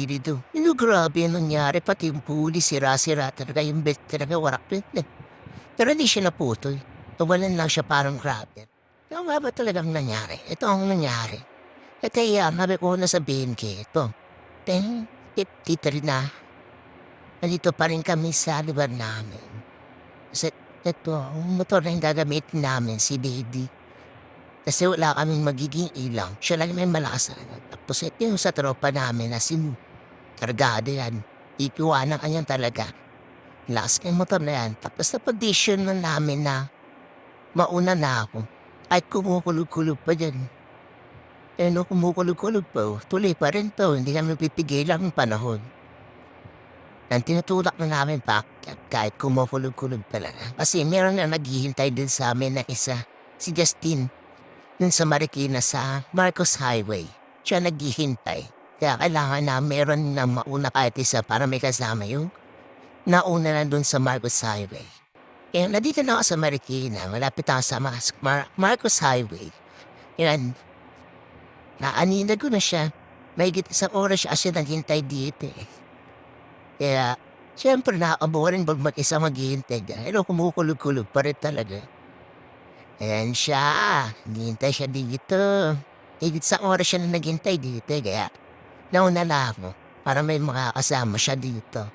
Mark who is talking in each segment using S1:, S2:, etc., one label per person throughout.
S1: dito. Grabe ang nangyari, pati yung pulis, sira-sira talaga yung belt talaga, warak belt na. Pero hindi siya naputol. Tawalan lang siya parang rubber. Ano nga ba talagang nangyari? Ito ang nangyari. At kaya, sabi ko na sabihin kayo, ito. 10:53 na. Nandito pa rin kami sa lugar namin. Kasi ito, ang motor na yung gagamitin namin, si Baby. Kasi wala kaming magiging ilang. Siya lang may malakas. Tapos ito yung sa tropa namin na si Kargado yan. Ikiwanan ka niyan talaga. Lakas kayong motor na yan. Tapos na-position na namin na mauna na ako. Kahit kumukulog-kulog pa dyan. Eh no, kumukulog-kulog pa. Tuloy pa rin to. Hindi kami pipigilan ang panahon. Nang tinutulak na namin pa kahit kumukulog-kulog talaga. Kasi meron na naghihintay din sa amin na isa. Si Justin. Dun sa Marikina sa Marcos Highway. Siya naghihintay. Kaya kailangan na meron na mauna kahit isa para may kasama yung nauna na dun sa Marcos Highway. Kaya nandito na ako sa Marikina. Malapit ako sa Marcos Highway. Yan. Naaninag ko na siya. May isang oras siya naghintay dito eh. Kaya, siyempre nakakaboring pag mag-isa maghihintay dyan. Pero kumukulog-kulog pa rin talaga. Ayan siya. Naghihintay siya dito. Higit sa oras siya na naghintay dito. Kaya, nauna na ako para may makakasama siya dito.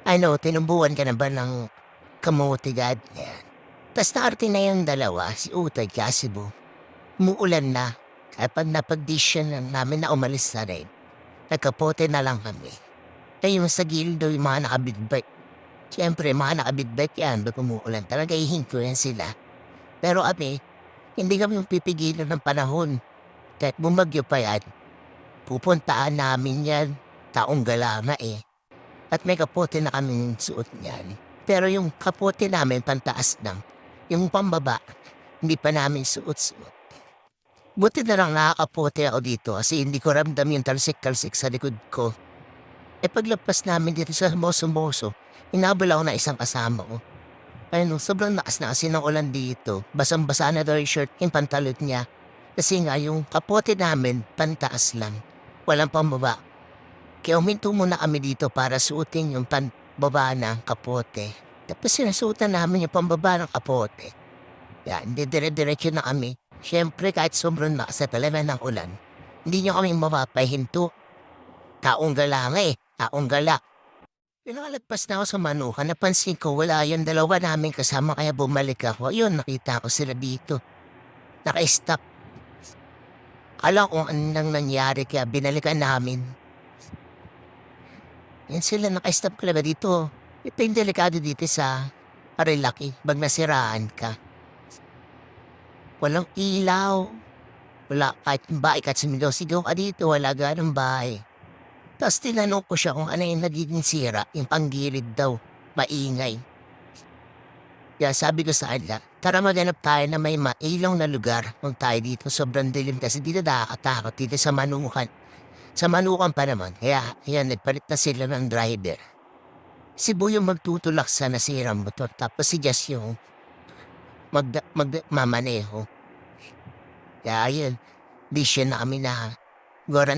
S1: Ano, tinumbuhan ka na ba ng kamote gad? Ayan. Tapos nakarating na yung dalawa, si Utay at si Bu. Umuulan na. Kaya pag napag-dish namin na umalis na rin, nagkapote na lang kami. Kaya yung sa gildo, yung mga nakabidbike. Siyempre, mga nakabidbike yan, ba't umuulan talaga, ihinto yan sila. Pero kami, hindi kami yung pipigilan ng panahon. Kahit bumagyo pa yan, pupuntaan namin yan. Taong galama eh. At may kapote na kaming suot niyan. Pero yung kapote namin pantaas lang. Yung pambaba, hindi pa namin suot-suot. Buti na lang nakakapote ako dito kasi hindi ko ramdam yung talsik-talsik sa likod ko. E paglagpas namin dito sa Moso-Moso, inabol ako na isang kasama ko. Ayun, sobrang lakas na kasi ng ulan dito. Basang-basa na daw yung shirt, yung pantalot niya. Kasi nga yung kapote namin, pantaas lang. Walang pambaba. Kaya uminto muna kami dito para suotin yung pambaba ng kapote. Tapos sinasuotan namin yung pambaba ng kapote. Yan, dire-diretso na kami. Siyempre kahit sobrang lakas na talaga ng ulan, hindi nyo kami mapapahinto. Taong gala nga eh, taong gala. Pinakalagpas na ako sa Manukan, napansin ko wala yung dalawa namin kasama kaya bumalik ako. Ayun, nakita ko sila dito. Naka-stop. Alam ko anong nangyari kaya binalikan namin. Yan sila, naka-stop talaga dito. Ito yung delikado dito sa Marilaki, pag nasiraan ka. Walang ilaw. Wala kahit bahay, kahit sumigaw-sigaw ka dito, wala ganong bahay. Tapos tinanong ko siya kung ano yung nagiging sira, yung panggilid daw, maingay. Kaya sabi ko sa kanila, tara maghanap tayo na may mailaw na lugar kung tayo dito sobrang dilim kasi dito nakakatakot dito sa Manukan. Sa Manukan pa naman, kaya yan, nagpalit na sila ng driver. Si Boy yung magtutulak sa nasirang motor, tapos si Jess yung magmamaneho. Kaya yun, di siya na kami na, gora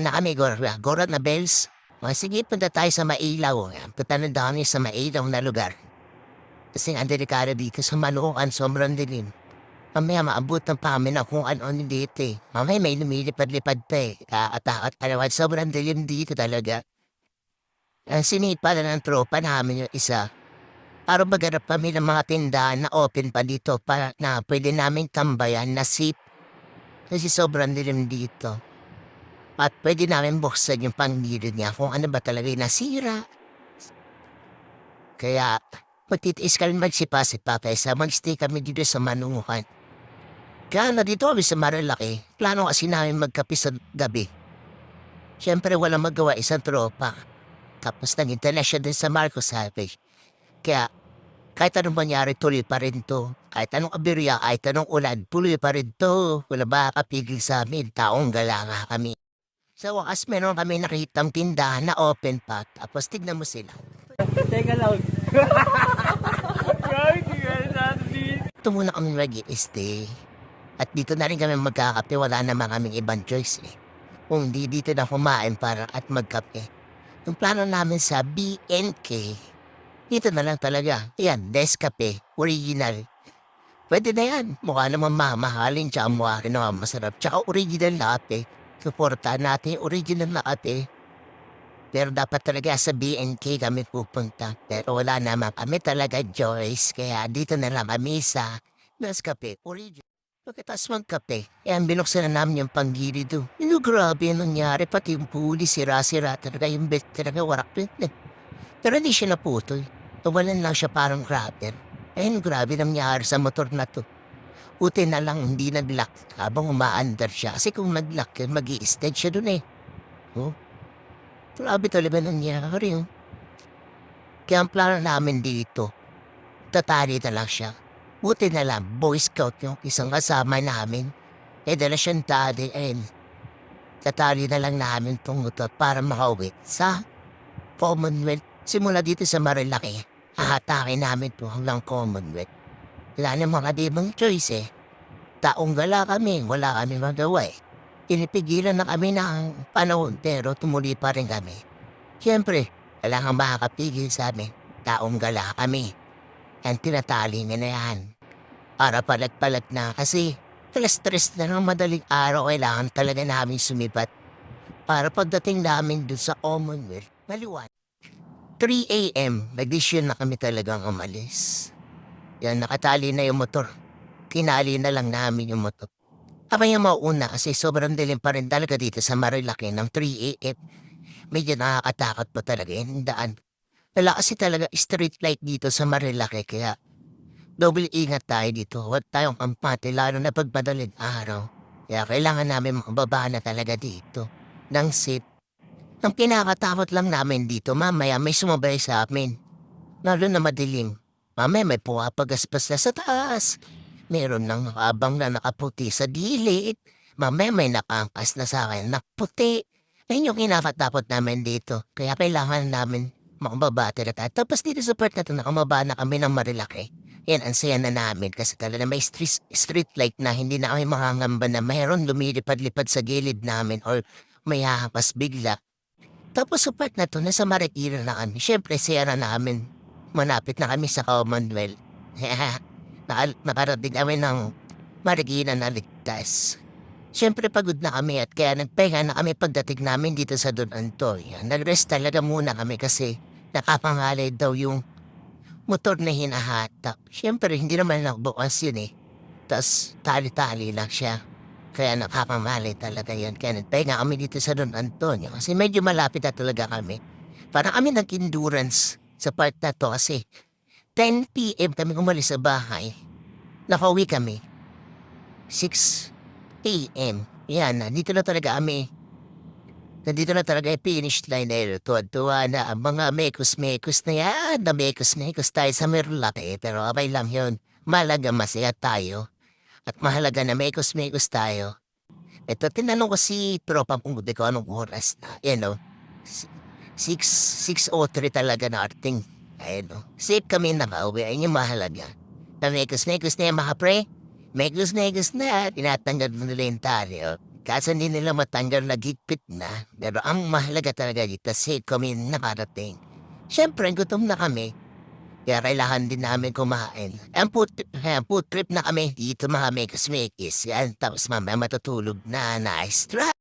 S1: na bells. Sige, punta tayo sa mailaw. Punta na dami sa mailaw na lugar. Kasi ang delikado dito sa Manukan, sobrang dilim. Mamaya maabutan pa kami na kung ano dito eh. Mamaya may lumilipad-lipad pa eh. Kakatakot ka naman, sobrang dilim dito talaga. Sinipa na ng tropa namin yung isa. Para maghanap kami ng mga tindahan na open pa dito para na pwede namin tambayan na safe. Kasi sobrang dilim dito. At pwede namin buksan yung panggilid niya kung ano ba talaga yung nasira. Kaya magtitiis kami magsipa-sipa kaysa magstay kami dito sa Manukan. Kaya na dito kami sa Marilaki, plano kasi namin magkape sa gabi. Siyempre walang magawa isang tropa. Tapos nagintay na siya din sa Marcos Highway. Kaya kahit anong mangyari, tuloy pa rin to. Kahit anong abirya, kahit anong ulan, tuloy pa rin to. Wala ba kapigil sa amin, taong gala nga kami. Sa wakas, meron kami nakitang tindahan na open pa. Tapos tignan mo sila.
S2: Teka lang.
S1: Ito muna kami mag-i-stay. At dito na rin kami magkakape, wala naman kaming ibang choice eh. kung hindi dito na kumain para at magkape. Yung plano namin sa BNK, dito na lang talaga. Yan, Nescafe, original. Pwede na yan. Mukha naman mamahalin, tsaka mukha rin naman masarap. Tsaka original latte. Suportahan natin yung original latte. Pero dapat talaga sa BNK kami pupunta. Pero wala naman kami talaga choice. Kaya dito na lang kami sa Nescafe, original. Pagkatapos magkape, binuksan na namin yung panggili doon. Grabe yung nangyari, pati yung puli, sira-sira talaga yung belt talaga, warak na. Pero hindi siya naputol. Tawalan lang siya parang grabber. Grabe nangyari sa motor na to. Buti na lang hindi nag-lock habang umaandar siya. Kasi kung nag-lock yan, mag-i-stead siya dun eh. Oh, grabe talaga nangyari oh. Kaya ang plano namin dito, tatali na lang siya. Buti na lang, Boy Scout yung isang kasama namin. Dala siyang tali tatali na lang namin itong motor para makauwi sa Commonwealth. Simula dito sa Marilaki, hahatakin namin to hanggang Commonwealth. Wala na mga ibang choice eh. Taong gala kami, wala kami magawa eh. Pinipigilan na kami ng panahon pero tumuli pa rin kami. Siyempre, kailangan makakapigil sa amin. Taong gala kami. Ang tinatali niya na yan. Para palat-palat na kasi stress na ng madaling araw kailangan talaga namin sumipat. Para pagdating namin dun sa Commonwealth, maliwan. 3 a.m. nag-decision na kami talagang umalis. Yan, nakatali na yung motor. Kinali na lang namin yung motor. Kami yung mauna kasi sobrang dilim pa rin talaga dito sa Marilaki ng 3 a.m. Medyo nakakatakot pa talaga yung daan. Wala kasi talaga street light dito sa Marilaki kaya double ingat tayo dito. Huwag tayong kampante lalo na pagpadaling araw. Kaya kailangan namin makababa na talaga dito ng safe. Ang kinakatakot lang namin dito, mamaya may sumabay sa amin. Lalo na madilim. Mamaya may puwapagaspas na sa taas. Meron nang nakabang na nakaputi sa gilid. Mamaya may nakangkas na sa akin na puti. Ayun yung kinakatakot namin dito. Kaya kailangan namin makababa talaga. Tapos dito sa part na ito, nakamaba na kami ng Marilaki. Yan, ang saya na namin kasi talaga may street light na hindi na kami makangamba na mayroon lumilipad-lipad sa gilid namin or may hahapas bigla. Tapos sa part na to, nasa Marikina na kami. Siyempre, siya na namin. Malapit na kami sa Commonwealth. Nakarating kami ng Marikina na ligtas. Siyempre, pagod na kami at kaya nagpahinga na kami pagdating namin dito sa Don Antonio. Nag-rest talaga muna kami kasi nakapangalay daw yung motor na hinahatak. Siyempre, hindi naman nagbukas yun eh. Tapos, tali-tali lang siya. Kaya nakakamalay talaga yun. Kaya nagpahinga kami dito sa Don Antonio kasi medyo malapit na talaga kami. Parang kami nag-endurance sa part na to kasi 10 p.m. kami umalis sa bahay. Nakauwi kami. 6 a.m. Yan, nandito na talaga kami. Nandito na talaga yung finish line na ito. Tuwa na ang mga mekos-mekos na yan. Na mekos-mekos tayo sa Marilaki. Pero abay lang yun. Malaga masaya tayo. At mahalaga na mekos-mekos tayo. Ito, tinanong ko si tropa kung ko anong oras na. Yan o. 6:03 talaga na ating. Ayun o. Safe kami nakauwi. Ayun yung mahalaga. Na mekos-mekos na yan mga pre. Mekos-mekos na. Tinatanggal nila yung tali o. Kaso hindi nila matanggal na gigpit na. Pero ang mahalaga talaga dito, safe kami nakarating. Siyempre, gutom na kami. Kaya kailangan din namin kumain. Food trip na kami dito mga mekos-mekis. Yan, tapos mamaya matutulog na. Nice try!